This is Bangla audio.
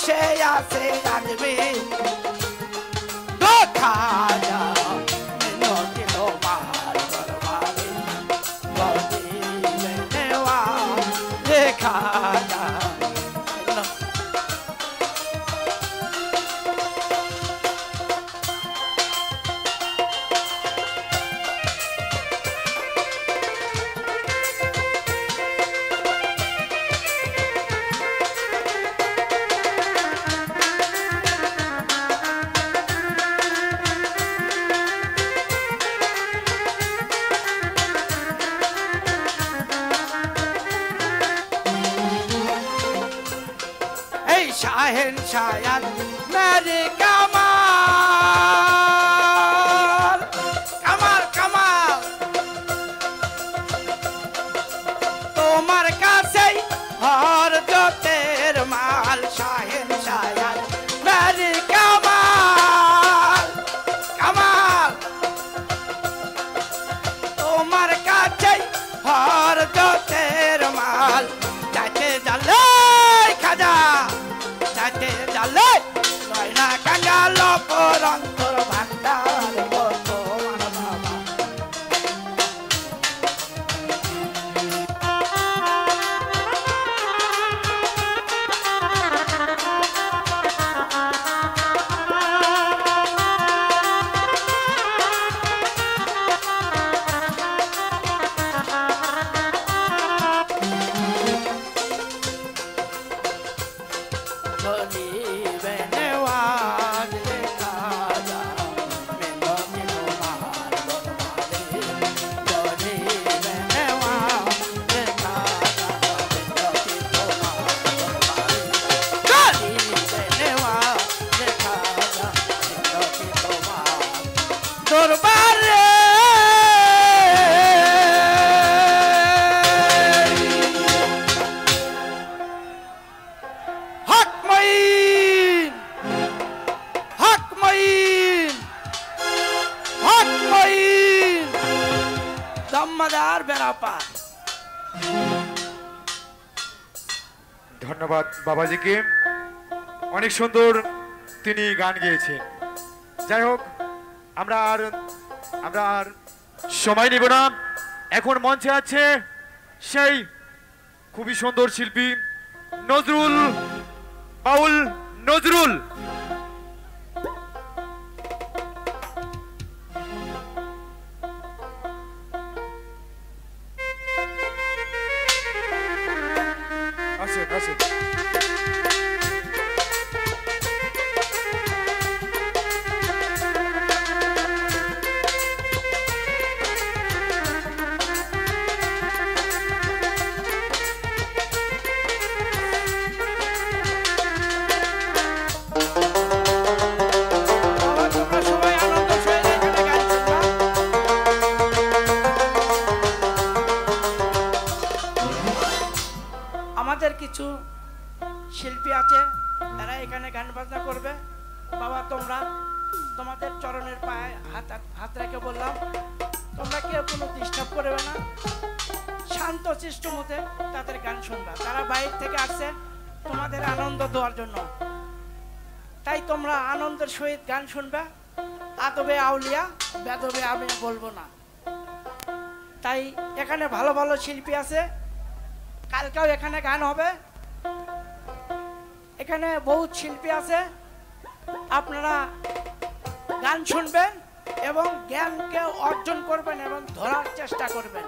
বসে আছে রাজবে খাজা মিনতি তোমার দরবারে গদিবে নেওয়া রে খাজা शाहिन शायद मेरे कमाल कमाल कमाल तुम्हार कासे हर जो तेर माल शाहिन शायद मेरे कमाल कमाल तुम्हार कासे हर जो तेर माल जाते जले खाजा Cangalo por antoro bandar boto manama ধন্যবাদ বাবাজিকে অনেক সুন্দর তিনি গান গেয়েছেন যাই হোক আমরা আর সময় নিব না এখন মঞ্চে আছে সেই খুবই সুন্দর শিল্পী নজরুল বাউল নজরুল কিছু শিল্পী আছে এরা এখানে গান বাজনা করবে বাবা তোমরা তোমাদের চরণের পায়ে হাত রেখে বললাম তোমরা কেউ কোনো ডিস্টার্ব করবে না শান্ত শিষ্ট মতে তাদের গান শুনবা তারা বাইরে থেকে আসছে তোমাদের আনন্দ দেওয়ার জন্য তাই তোমরা আনন্দের সহিত গান শুনবে আদবে আউলিয়া বেদবে আমি বলবো না তাই এখানে ভালো ভালো শিল্পী আছে কালকেও এখানে গান হবে এখানে বহুত শিল্পী আছে আপনারা গান শুনবেন এবং জ্ঞানকে অর্জন করবেন এবং ধরার চেষ্টা করবেন